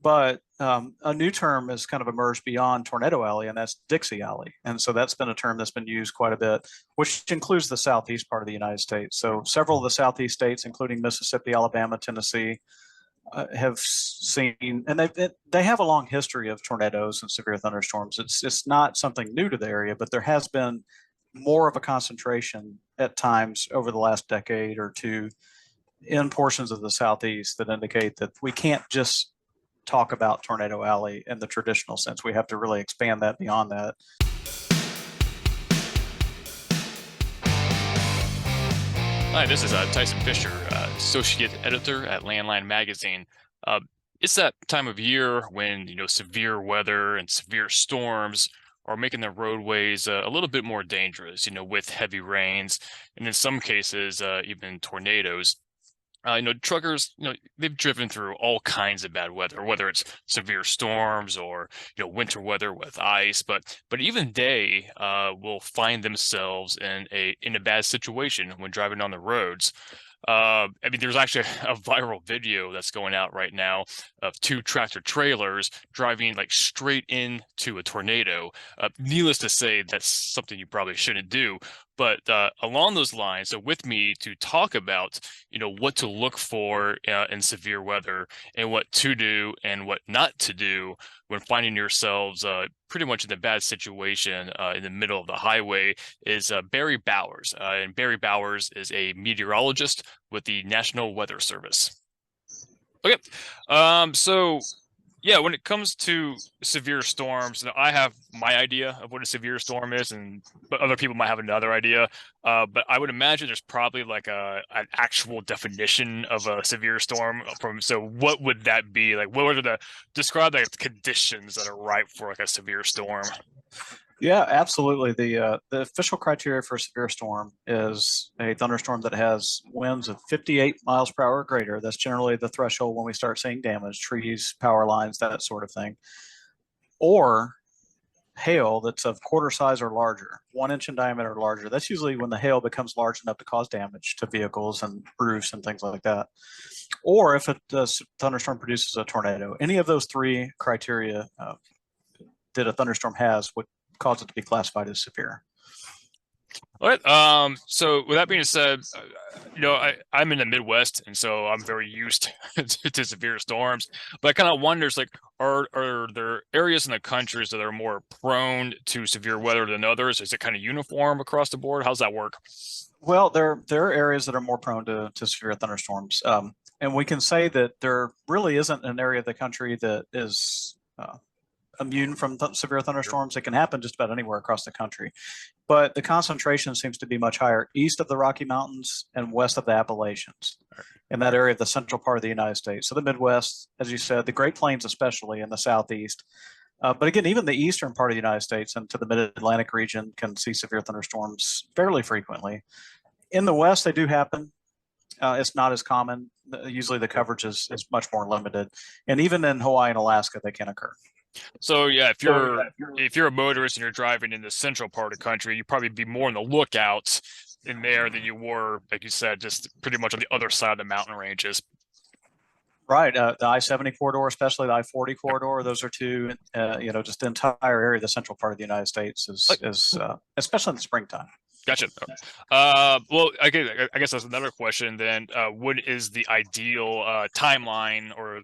But a new term has kind of emerged beyond Tornado Alley, and that's Dixie Alley. And so that's been a term that's been used quite a bit, which includes the southeast part of the United States. So several of the southeast states, including Mississippi, Alabama, Tennessee, have seen, and they have a long history of tornadoes and severe thunderstorms. It's not something new to the area, but there has been more of a concentration at times over the last decade or two in portions of the southeast that indicate that we can't just talk about Tornado Alley in the traditional sense. We have to really expand that beyond that. Hi, this is Tyson Fisher, associate editor at Landline Magazine. It's that time of year when severe weather and severe storms are making the roadways a little bit more dangerous. With heavy rains and in some cases even tornadoes. Truckers, they've driven through all kinds of bad weather, whether it's severe storms or, winter weather with ice. But even they will find themselves in a bad situation when driving on the roads. There's actually a viral video that's going out right now of two tractor trailers driving like straight into a tornado. Needless to say, that's something you probably shouldn't do. But along those lines, so with me to talk about, what to look for in severe weather and what to do and what not to do when finding yourselves pretty much in a bad situation in the middle of the highway is Barry Bowers. And Barry Bowers is a meteorologist with the National Weather Service. Okay, so yeah, when it comes to severe storms, I have my idea of what a severe storm is, but other people might have another idea. But I would imagine there's probably like an actual definition of a severe storm. So what would that be? Like, what are describe the conditions that are ripe for like a severe storm? Yeah, absolutely. The official criteria for a severe storm is a thunderstorm that has winds of 58 miles per hour or greater. That's generally the threshold when we start seeing damage, trees, power lines, that sort of thing. Or hail that's of quarter size or larger, 1 inch in diameter or larger. That's usually when the hail becomes large enough to cause damage to vehicles and roofs and things like that. Or if a thunderstorm produces a tornado. Any of those three criteria that a thunderstorm has would cause it to be classified as severe. All right. So with that being said, I'm in the Midwest, and so I'm very used to severe storms. But I kind of wonders, like, are there areas in the countries that are more prone to severe weather than others? Is it kind of uniform across the board? How's that work? Well, there are areas that are more prone to severe thunderstorms, and we can say that there really isn't an area of the country that is immune from severe thunderstorms. It can happen just about anywhere across the country, but the concentration seems to be much higher east of the Rocky Mountains and west of the Appalachians, in that area of the central part of the United States. So the Midwest, as you said, the Great Plains especially, in the southeast. But again, even the eastern part of the United States and to the mid-Atlantic region can see severe thunderstorms fairly frequently. In the West, they do happen. It's not as common. Usually the coverage is much more limited. And even in Hawaii and Alaska, they can occur. So yeah, if you're a motorist and you're driving in the central part of the country, you'd probably be more on the lookout in there than you were, like you said, just pretty much on the other side of the mountain ranges. Right. The I-70 corridor, especially the I-40 corridor, those are two, just the entire area of the central part of the United States is especially in the springtime. Gotcha. Well, I guess that's another question then. What is the ideal timeline or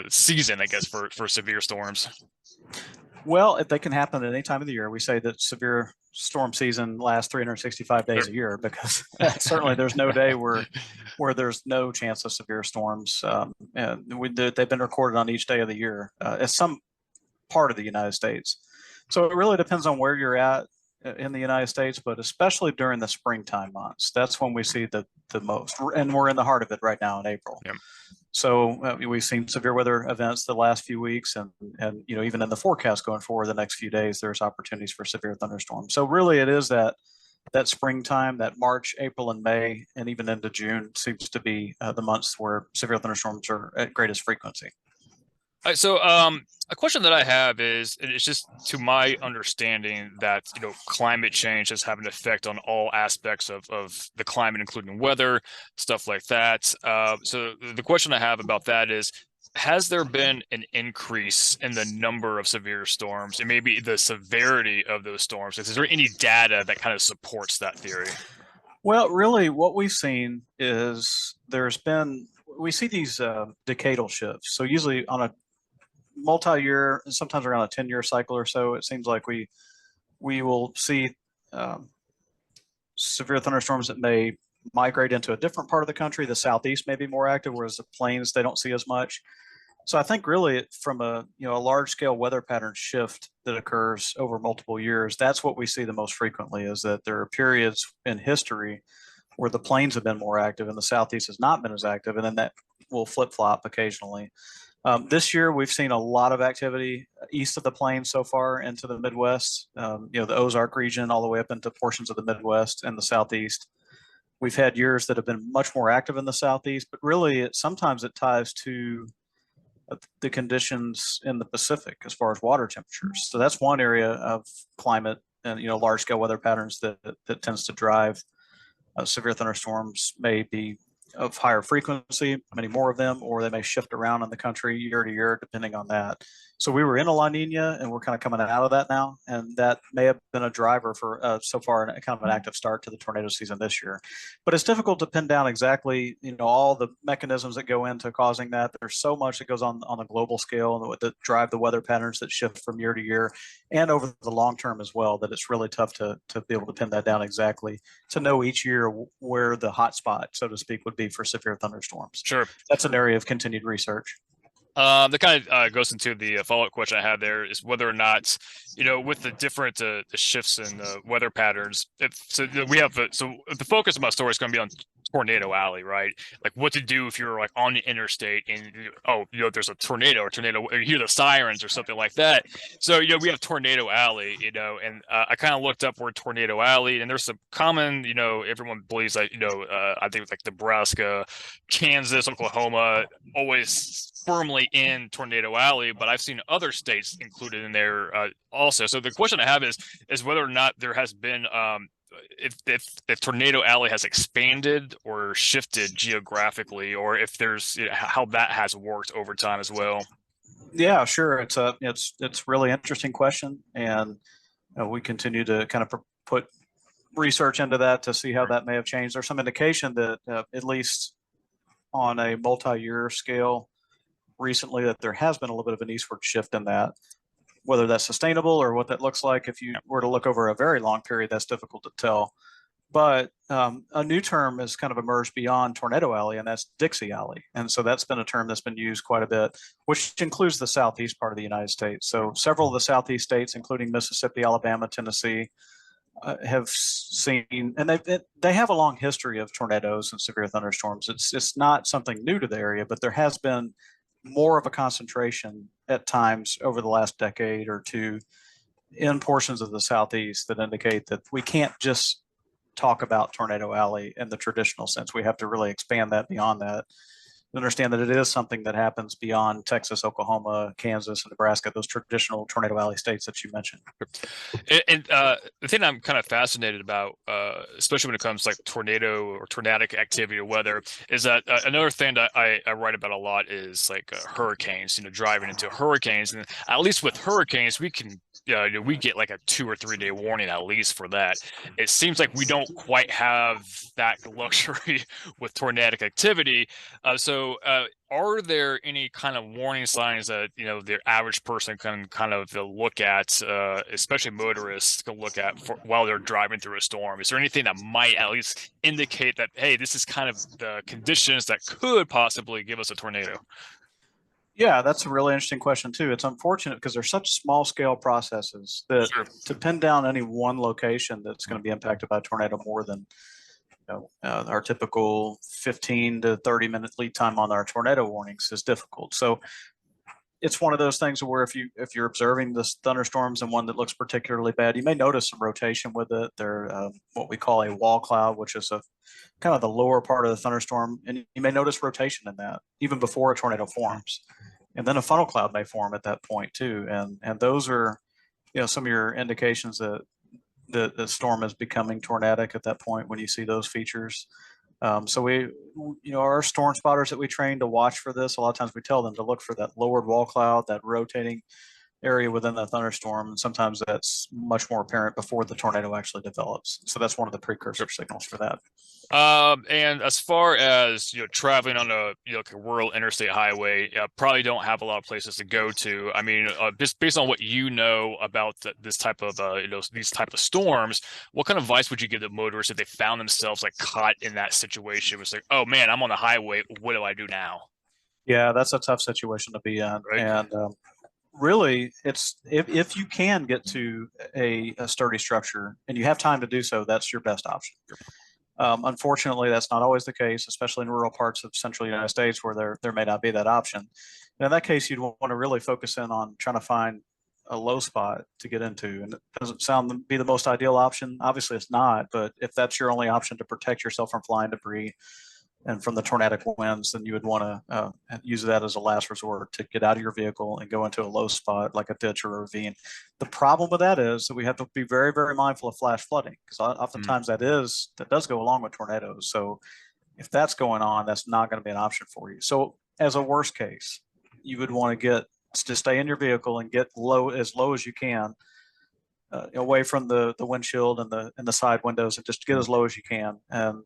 season, I guess, for severe storms? Well, they can happen at any time of the year. We say that severe storm season lasts 365 days a year because certainly there's no day where there's no chance of severe storms. And they've been recorded on each day of the year at some part of the United States. So it really depends on where you're at in the United States, but especially during the springtime months. That's when we see the most. And we're in the heart of it right now in April. Yeah. So we've seen severe weather events the last few weeks, and even in the forecast going forward the next few days, there's opportunities for severe thunderstorms. So really it is that springtime, that March, April, and May, and even into June seems to be the months where severe thunderstorms are at greatest frequency. All right, so a question that I have is, it's just to my understanding that climate change has had an effect on all aspects of the climate, including weather, stuff like that. So the question I have about that is, has there been an increase in the number of severe storms and maybe the severity of those storms? Is there any data that kind of supports that theory? Well, really, what we've seen is we see these decadal shifts. So usually on a multi-year, sometimes around a 10-year cycle or so, it seems like we will see um, severe thunderstorms that may migrate into a different part of the country. The southeast may be more active, whereas the plains they don't see as much. So I think really from a large scale weather pattern shift that occurs over multiple years, that's what we see the most frequently is that there are periods in history where the plains have been more active and the southeast has not been as active, and then that will flip flop occasionally. This year, we've seen a lot of activity east of the plains so far into the Midwest, the Ozark region, all the way up into portions of the Midwest and the Southeast. We've had years that have been much more active in the Southeast, but really sometimes it ties to the conditions in the Pacific as far as water temperatures. So that's one area of climate and large scale weather patterns that tends to drive severe thunderstorms may be of higher frequency, many more of them, or they may shift around in the country year to year, depending on that. So we were in a La Nina, and we're kind of coming out of that now, and that may have been a driver for so far kind of an active start to the tornado season this year. But it's difficult to pin down exactly, all the mechanisms that go into causing that. There's so much that goes on a global scale that drive the weather patterns that shift from year to year and over the long term as well, that it's really tough to be able to pin that down exactly, to know each year where the hot spot, so to speak, would be for severe thunderstorms. Sure. That's an area of continued research. That kind of goes into the follow-up question I had there is whether or not, with the different the shifts in weather patterns, we have so the focus of my story is going to be on Tornado Alley, right? Like what to do if you're like on the interstate and there's a tornado or you hear the sirens or something like that. So we have Tornado Alley, and I kind of looked up where Tornado Alley, and there's some common, everyone believes that I think it's like Nebraska, Kansas, Oklahoma, always firmly in Tornado Alley, but I've seen other states included in there also. So the question I have is whether or not there has been if Tornado Alley has expanded or shifted geographically, or if there's how that has worked over time as well. Yeah, sure. It's really interesting question, and we continue to kind of put research into that to see how that may have changed. There's some indication that at least on a multi-year scale recently that there has been a little bit of an eastward shift in that. Whether that's sustainable or what that looks like, if you were to look over a very long period, that's difficult to tell. But a new term has kind of emerged beyond Tornado Alley, and that's Dixie Alley. And so that's been a term that's been used quite a bit, which includes the southeast part of the United States. So several of the southeast states, including Mississippi, Alabama, Tennessee, have seen, and they have a long history of tornadoes and severe thunderstorms. It's not something new to the area, but there has been more of a concentration at times over the last decade or two in portions of the southeast that indicate that we can't just talk about Tornado Alley in the traditional sense. We have to really expand that beyond that. Understand that it is something that happens beyond Texas, Oklahoma, Kansas, and Nebraska, those traditional Tornado Alley states that you mentioned. And the thing I'm kind of fascinated about, especially when it comes to like tornado or tornadic activity or weather, is that another thing that I write about a lot is like hurricanes, driving into hurricanes. And at least with hurricanes, we can we get like a 2 or 3 day warning at least for that. It seems like we don't quite have that luxury with tornadic activity. So are there any kind of warning signs that the average person can kind of look at, especially motorists can look at while they're driving through a storm? Is there anything that might at least indicate that, hey, this is kind of the conditions that could possibly give us a tornado? Yeah, that's a really interesting question too. It's unfortunate because they're such small scale processes that to pin down any one location that's going to be impacted by a tornado more than our typical 15 to 30 minute lead time on our tornado warnings is difficult. So it's one of those things where if you're observing this thunderstorms and one that looks particularly bad, you may notice some rotation with it. They're what we call a wall cloud, which is a kind of the lower part of the thunderstorm, and you may notice rotation in that even before a tornado forms. And then a funnel cloud may form at that point too, and those are some of your indications that the storm is becoming tornadic at that point when you see those features. So our storm spotters that we train to watch for this, a lot of times we tell them to look for that lowered wall cloud, that rotating area within the thunderstorm. And sometimes that's much more apparent before the tornado actually develops. So that's one of the precursor signals for that. And as far as traveling on like a rural interstate highway, probably don't have a lot of places to go to. I mean, just based on what you know about this type of these type of storms, what kind of advice would you give to motorists if they found themselves like caught in that situation? It's like, oh man, I'm on the highway. What do I do now? Yeah, that's a tough situation to be in. Right? And really, it's if you can get to a sturdy structure and you have time to do so, that's your best option. Unfortunately, that's not always the case, especially in rural parts of central United States where there may not be that option. And in that case, you'd want to really focus in on trying to find a low spot to get into. And it doesn't sound to be the most ideal option. Obviously, it's not. But if that's your only option to protect yourself from flying debris and from the tornadic winds, then you would want to use that as a last resort to get out of your vehicle and go into a low spot like a ditch or a ravine. The problem with that is that we have to be very, very mindful of flash flooding because oftentimes that does go along with tornadoes. So if that's going on, that's not going to be an option for you. So as a worst case, you would want to stay in your vehicle and get as low as you can, away from the windshield and the side windows, and just get as low as you can. And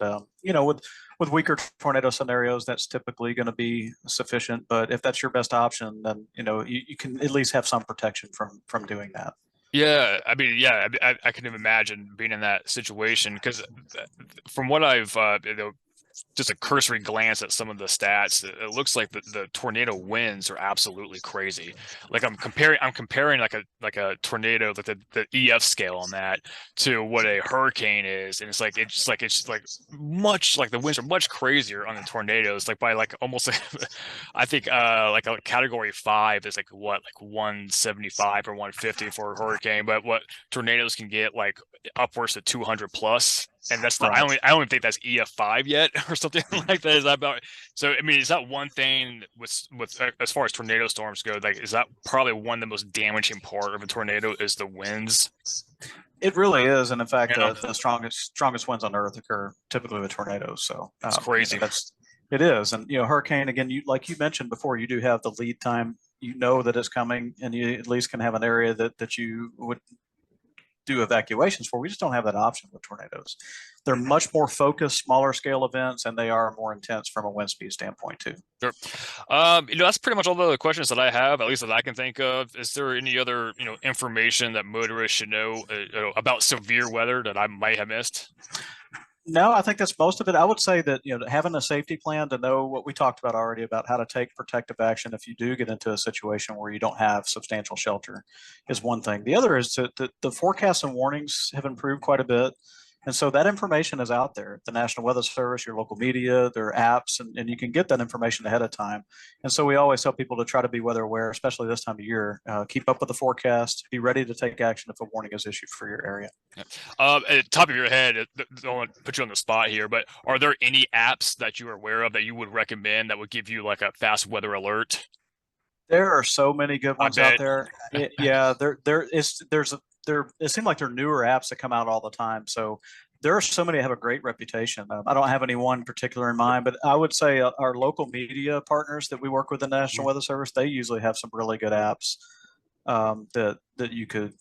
with weaker tornado scenarios, that's typically going to be sufficient. But if that's your best option, then you can at least have some protection from doing that. Yeah, I mean, yeah, I can even imagine being in that situation because from what I've just a cursory glance at some of the stats, it looks like the tornado winds are absolutely crazy. Like I'm comparing like a tornado, like the EF scale on that to what a hurricane is, and it's like much like the winds are much crazier on the tornadoes, like by like almost I think like a category 5 is like what, like 175 or 150 for a hurricane, but what tornadoes can get like upwards to 200 plus. And that's not, Right. I don't think that's EF5 yet or something like that. Is that about, so I mean, is that one thing with as far as tornado storms go, like is that probably one of the most damaging part of a tornado is the winds? It really is, and in fact, Yeah, the strongest winds on Earth occur typically with tornadoes. So it's crazy. it is, and hurricane again. Like you mentioned before, you do have the lead time. You know that it's coming, and you at least can have an area that you would do evacuations for. We just don't have that option with tornadoes. They're much more focused, smaller scale events, and they are more intense from a wind speed standpoint too. Sure. That's pretty much all the questions that I have, at least that I can think of. Is there any other, information that motorists should know, about severe weather that I might have missed? No, I think that's most of it. I would say that having a safety plan to know what we talked about already about how to take protective action if you do get into a situation where you don't have substantial shelter is one thing. The other is the forecasts and warnings have improved quite a bit. And so that information is out there. The National Weather Service, your local media, their apps, and you can get that information ahead of time. And so we always tell people to try to be weather aware, especially this time of year. Keep up with the forecast. Be ready to take action if a warning is issued for your area. Yeah. At the top of your head, don't want to put you on the spot here, but are there any apps that you are aware of that you would recommend that would give you like a fast weather alert? There are so many good I ones out bet. there. Yeah, it seems like there are newer apps that come out all the time. So there are so many that have a great reputation. I don't have any one particular in mind, but I would say our local media partners that we work with, the National Weather Service, they usually have some really good apps that you could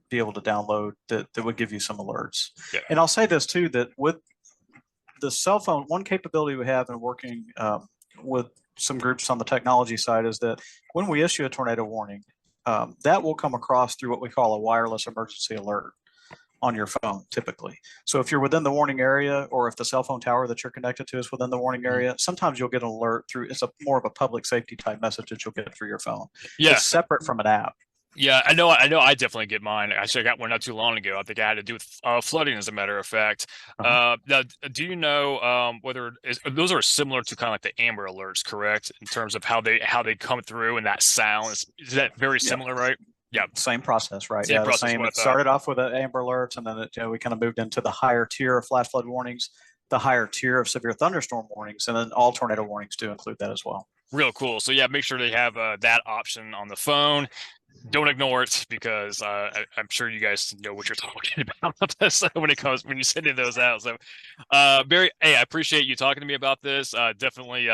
be able to download that would give you some alerts. Yeah. And I'll say this too, that with the cell phone, one capability we have in working with some groups on the technology side is that when we issue a tornado warning, that will come across through what we call a wireless emergency alert on your phone typically. So if you're within the warning area, or if the cell phone tower that you're connected to is within the warning area, sometimes you'll get an alert through, it's more of a public safety type message that you'll get through your phone. Yeah. It's separate from an app. Yeah, I know. I definitely get mine. Actually, I got one not too long ago. I think I had to do with flooding, as a matter of fact. Now, do you know whether those are similar to kind of like the Amber Alerts, correct? In terms of how they come through and that sound, is that very similar, right? Yeah, same process, right? Same process. It started off with Amber Alerts, and then we kind of moved into the higher tier of flash flood warnings, the higher tier of severe thunderstorm warnings, and then all tornado warnings do include that as well. Real cool. So yeah, make sure they have that option on the phone. don't ignore it because I'm sure you guys know what you're talking about when you send those out. So, Barry, hey, I appreciate you talking to me about this. Definitely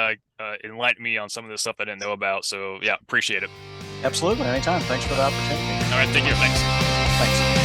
enlightened me on some of the stuff I didn't know about. So, yeah, appreciate it. Absolutely. Anytime. Thanks for the opportunity. All right, thank you. Thanks. Thanks.